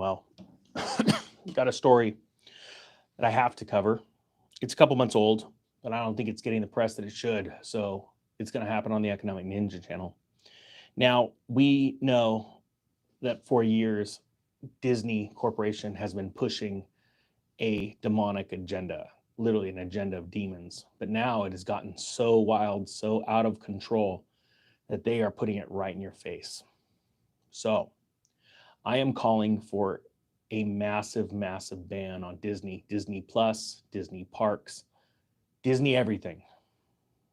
Well, got a story that I have to cover. It's a couple months old, but I don't think it's getting the press that it should. So it's going to happen on the Economic Ninja channel. Now, we know that for years, Disney Corporation has been pushing a demonic agenda, literally an agenda of demons. But now it has gotten so wild, so out of control that they are putting it right in your face. So I am calling for a massive, massive ban on Disney, Disney Plus, Disney Parks, Disney everything.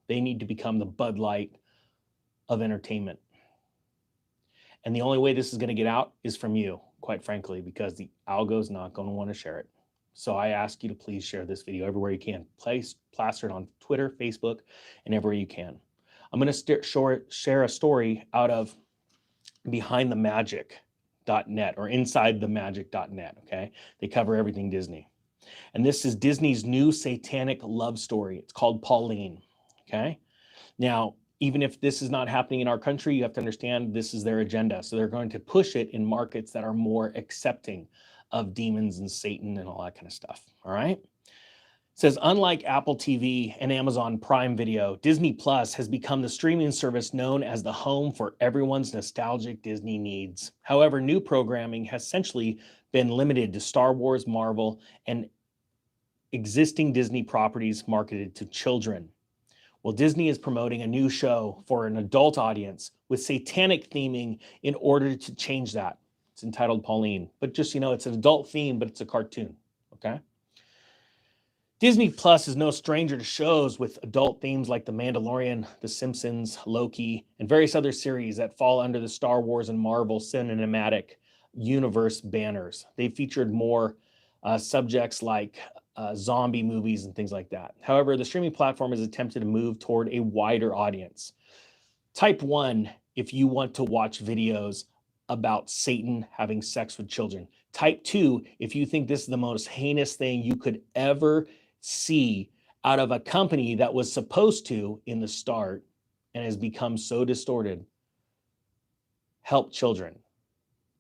They need to become the Bud Light of entertainment. And the only way this is going to get out is from you, quite frankly, because the algo is not going to want to share it. So I ask you to please share this video everywhere you can. Plaster it on Twitter, Facebook, and everywhere you can. I'm going to share a story out of behindthemagic.net or insidethemagic.net, okay? They cover everything Disney. And this is Disney's new satanic love story. It's called Pauline, okay? Now, even if this is not happening in our country, you have to understand this is their agenda. So they're going to push it in markets that are more accepting of demons and Satan and all that kind of stuff, all right? It says, unlike Apple TV and Amazon Prime Video, Disney Plus has become the streaming service known as the home for everyone's nostalgic Disney needs. However, new programming has essentially been limited to Star Wars, Marvel, and existing Disney properties marketed to children. Well, Disney is promoting a new show for an adult audience with satanic theming in order to change that. It's entitled Pauline, but just, it's an adult theme, but it's a cartoon, okay? Disney Plus is no stranger to shows with adult themes like The Mandalorian, The Simpsons, Loki, and various other series that fall under the Star Wars and Marvel Cinematic Universe banners. They featured more subjects like zombie movies and things like that. However, the streaming platform has attempted to move toward a wider audience. Type 1 if you want to watch videos about Satan having sex with children. Type 2 if you think this is the most heinous thing you could ever see out of a company that was supposed to, in the start, and has become so distorted, help children,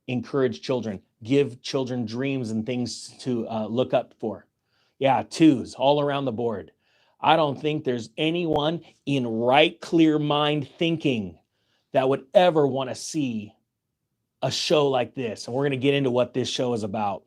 encourage children, give children dreams and things to look up for. Yeah, 2s all around the board. I don't think there's anyone in right, clear mind thinking that would ever want to see a show like this. And we're going to get into what this show is about.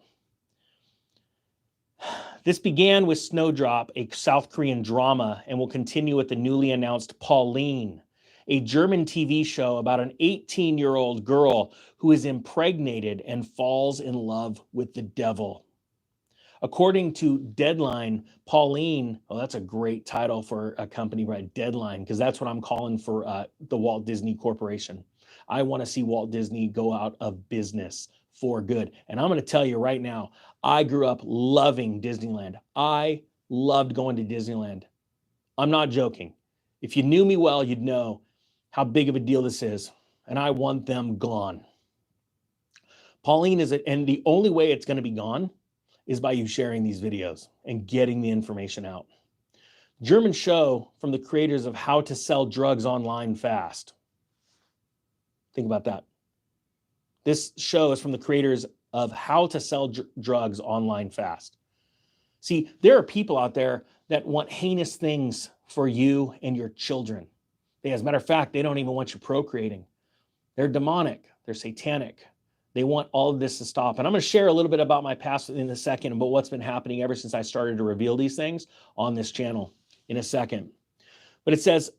This began with Snowdrop, a South Korean drama, and will continue with the newly announced Pauline, a German TV show about an 18-year-old girl who is impregnated and falls in love with the devil. According to Deadline, Pauline, that's a great title for a company, right? Deadline, because that's what I'm calling for the Walt Disney Corporation. I want to see Walt Disney go out of business for good. And I'm going to tell you right now, I grew up loving Disneyland. I loved going to Disneyland. I'm not joking. If you knew me well, you'd know how big of a deal this is. And I want them gone. Pauline is it, and the only way it's going to be gone is by you sharing these videos and getting the information out. German show from the creators of How to Sell Drugs Online Fast. Think about that. This show is from the creators of How to Sell Drugs Online Fast. See, there are people out there that want heinous things for you and your children. As a matter of fact, they don't even want you procreating. They're demonic. They're satanic. They want all of this to stop. And I'm going to share a little bit about my past in a second, about what's been happening ever since I started to reveal these things on this channel in a second. But it says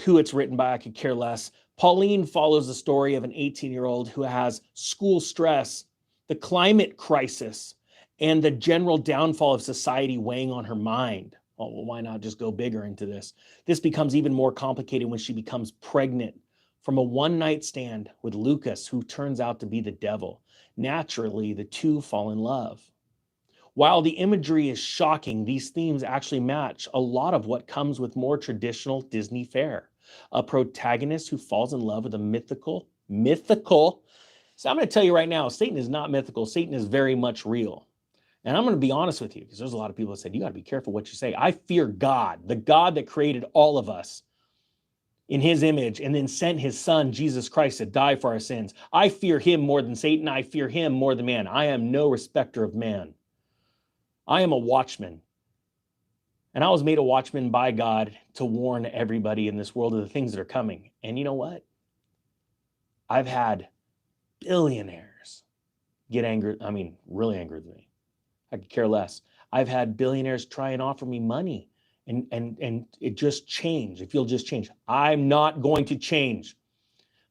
who it's written by, I could care less. Pauline follows the story of an 18-year-old who has school stress, the climate crisis, and the general downfall of society weighing on her mind. Oh, well, why not just go bigger into this? This becomes even more complicated when she becomes pregnant from a one-night stand with Lucas, who turns out to be the devil. Naturally, the two fall in love. While the imagery is shocking, these themes actually match a lot of what comes with more traditional Disney fare. A protagonist who falls in love with a mythical. So I'm going to tell you right now, Satan is not mythical. Satan is very much real. And I'm going to be honest with you, because there's a lot of people that said, you got to be careful what you say. I fear God, the God that created all of us. in his image and then sent his son, Jesus Christ, to die for our sins. I fear him more than Satan. I fear him more than man. I am no respecter of man. I am a watchman. And I was made a watchman by God to warn everybody in this world of the things that are coming. And you know what? I've had billionaires get angry. I mean, really angry with me. I could care less. I've had billionaires try and offer me money and it just changed. If you'll just change. I'm not going to change.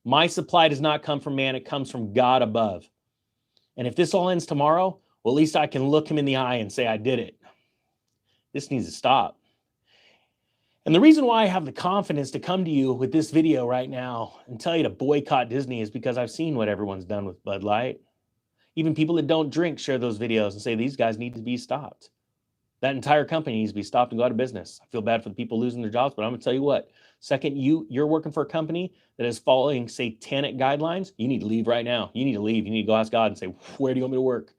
My supply does not come from man. It comes from God above. And if this all ends tomorrow, well, at least I can look him in the eye and say, I did it. This needs to stop. And the reason why I have the confidence to come to you with this video right now and tell you to boycott Disney is because I've seen what everyone's done with Bud Light. Even people that don't drink share those videos and say these guys need to be stopped. That entire company needs to be stopped and go out of business. I feel bad for the people losing their jobs, but I'm going to tell you what. Second, you're working for a company that is following satanic guidelines, you need to leave right now. You need to leave. You need to go ask God and say, where do you want me to work?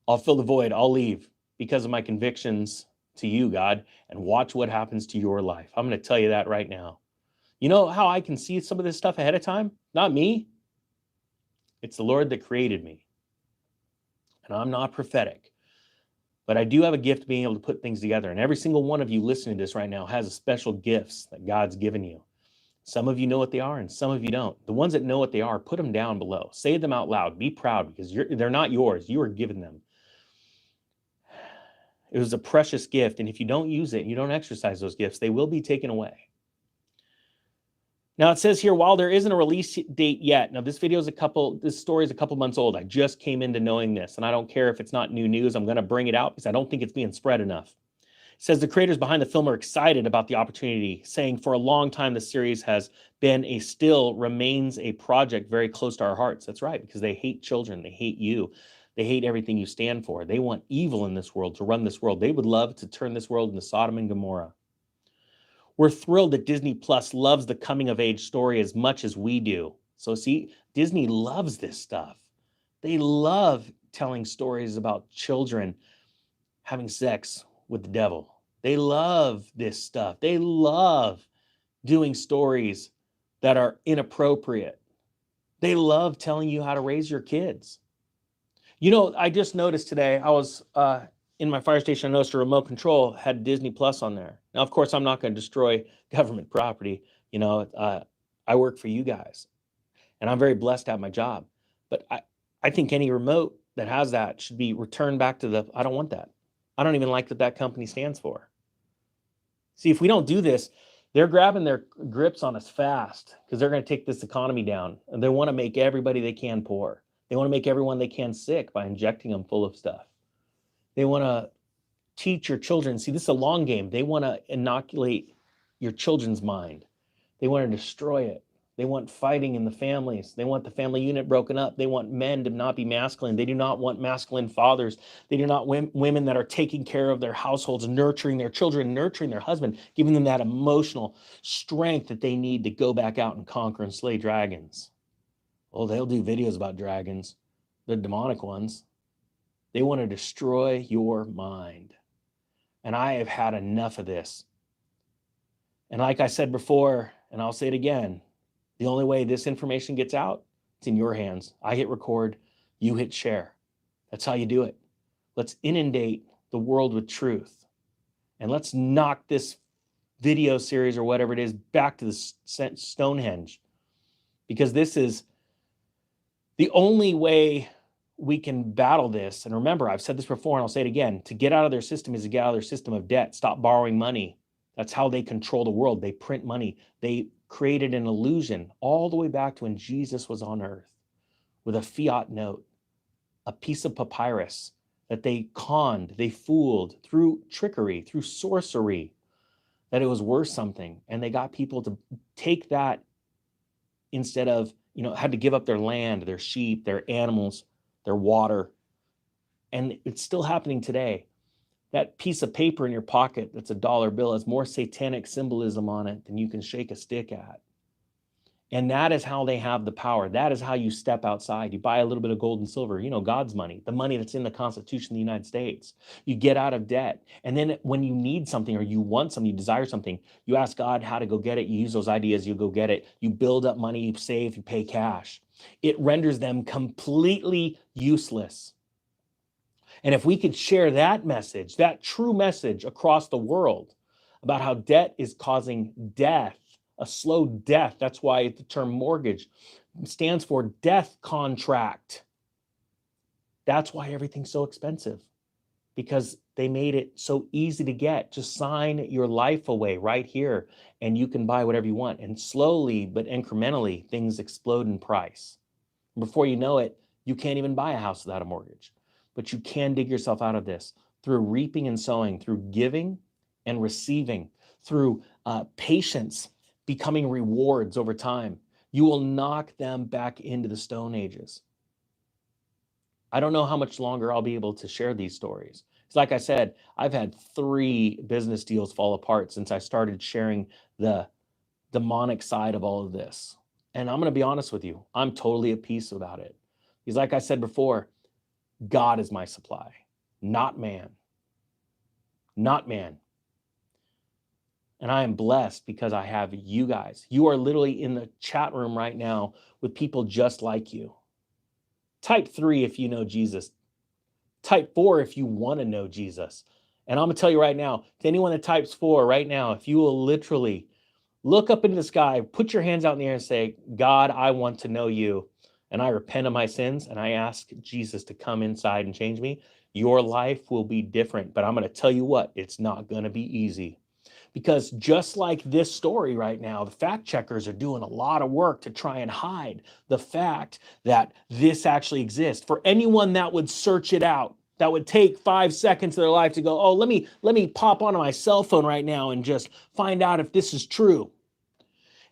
I'll fill the void. I'll leave because of my convictions to you, God, and watch what happens to your life. I'm going to tell you that right now. You know how I can see some of this stuff ahead of time? Not me. It's the Lord that created me. And I'm not prophetic. But I do have a gift of being able to put things together. And every single one of you listening to this right now has a special gifts that God's given you. Some of you know what they are and some of you don't. The ones that know what they are, put them down below. Say them out loud. Be proud because they're not yours. You are given them. It was a precious gift. And if you don't use it, and you don't exercise those gifts, they will be taken away. Now it says here, while there isn't a release date yet. Now this story is a couple months old. I just came into knowing this, and I don't care if it's not new news. I'm going to bring it out because I don't think it's being spread enough. It says the creators behind the film are excited about the opportunity, saying for a long time the series has been still remains a project very close to our hearts. That's right, because they hate children. They hate you. They hate everything you stand for. They want evil in this world to run this world. They would love to turn this world into Sodom and Gomorrah. We're thrilled that Disney Plus loves the coming of age story as much as we do. So see, Disney loves this stuff. They love telling stories about children having sex with the devil. They love this stuff. They love doing stories that are inappropriate. They love telling you how to raise your kids. You know, I just noticed today, I was in my fire station, I noticed a remote control had Disney Plus on there. Now, of course, I'm not going to destroy government property. You know, I work for you guys, and I'm very blessed to have my job. But I think any remote that has that should be returned back to I don't want that. I don't even like what that company stands for. See, if we don't do this, they're grabbing their grips on us fast because they're going to take this economy down, and they want to make everybody they can poor. They want to make everyone they can sick by injecting them full of stuff. They want to teach your children. See, this is a long game. They want to inoculate your children's mind. They want to destroy it. They want fighting in the families. They want the family unit broken up. They want men to not be masculine. They do not want masculine fathers. They do not want women that are taking care of their households, nurturing their children, nurturing their husband, giving them that emotional strength that they need to go back out and conquer and slay dragons. Well, they'll do videos about dragons, the demonic ones. They want to destroy your mind. And I have had enough of this. And like I said before, and I'll say it again, the only way this information gets out, it's in your hands. I hit record, you hit share. That's how you do it. Let's inundate the world with truth. And let's knock this video series or whatever it is back to the Stonehenge. Because this is the only way we can battle this. And remember, I've said this before and I'll say it again, to get out of their system is to get out of their system of debt. Stop borrowing money. That's how they control the world. They print money. They created an illusion all the way back to when Jesus was on earth with a fiat note, a piece of papyrus that they conned, they fooled through trickery, through sorcery, that it was worth something. And they got people to take that instead of, had to give up their land, their sheep, their animals, their water. And it's still happening today. That piece of paper in your pocket that's a dollar bill has more satanic symbolism on it than you can shake a stick at. And that is how they have the power. That is how you step outside. You buy a little bit of gold and silver, God's money, the money that's in the Constitution of the United States. You get out of debt. And then when you need something or you want something, you desire something, you ask God how to go get it. You use those ideas, you go get it. You build up money, you save, you pay cash. It renders them completely useless. And if we could share that message, that true message across the world about how debt is causing death, a slow death. That's why the term mortgage stands for death contract. That's why everything's so expensive, because they made it so easy to get. Just sign your life away right here and you can buy whatever you want. And slowly but incrementally, things explode in price. Before you know it, you can't even buy a house without a mortgage. But you can dig yourself out of this through reaping and sowing, through giving and receiving, through patience, becoming rewards over time. You will knock them back into the Stone Ages. I don't know how much longer I'll be able to share these stories. It's like I said, I've had 3 business deals fall apart since I started sharing the demonic side of all of this. And I'm going to be honest with you, I'm totally at peace about it. Because like I said before, God is my supply, not man. Not man. And I am blessed because I have you guys. You are literally in the chat room right now with people just like you. Type 3 if you know Jesus. Type 4 if you want to know Jesus. And I'm going to tell you right now, to anyone that types 4 right now, if you will literally look up into the sky, put your hands out in the air and say, God, I want to know you. And I repent of my sins and I ask Jesus to come inside and change me. Your life will be different. But I'm going to tell you what, it's not going to be easy. Because just like this story right now, the fact checkers are doing a lot of work to try and hide the fact that this actually exists. For anyone that would search it out, that would take 5 seconds of their life to go, oh, let me pop onto my cell phone right now and just find out if this is true.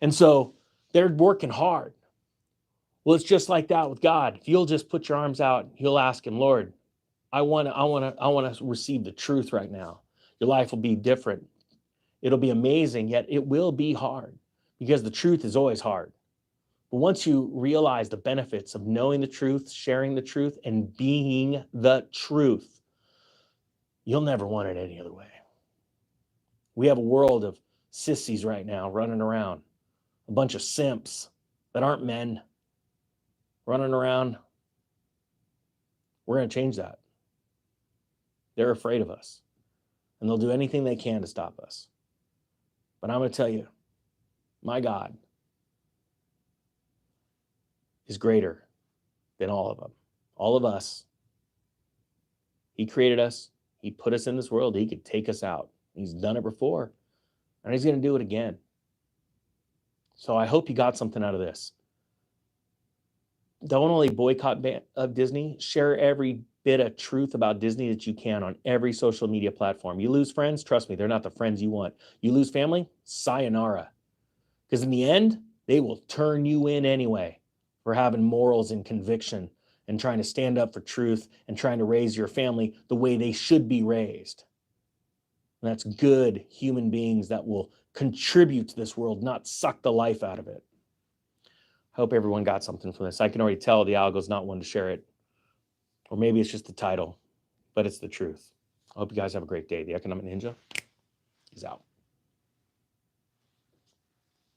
And so they're working hard. Well, it's just like that with God. If you'll just put your arms out, you'll ask him, Lord, I want to receive the truth right now. Your life will be different. It'll be amazing, yet it will be hard because the truth is always hard. But once you realize the benefits of knowing the truth, sharing the truth, and being the truth, you'll never want it any other way. We have a world of sissies right now running around, a bunch of simps that aren't men running around. We're going to change that. They're afraid of us, and they'll do anything they can to stop us. But I'm going to tell you, my God is greater than all of them, all of us. He created us. He put us in this world. He could take us out. He's done it before, and he's going to do it again. So I hope you got something out of this. Don't only boycott of Disney, share every bit of truth about Disney that you can on every social media platform. You lose friends, trust me, they're not the friends you want. You lose family, sayonara. Because in the end, they will turn you in anyway for having morals and conviction and trying to stand up for truth and trying to raise your family the way they should be raised. And that's good human beings that will contribute to this world, not suck the life out of it. I hope everyone got something from this. I can already tell the algo's not one to share it. Or maybe it's just the title, but it's the truth. I hope you guys have a great day. The Economic Ninja is out.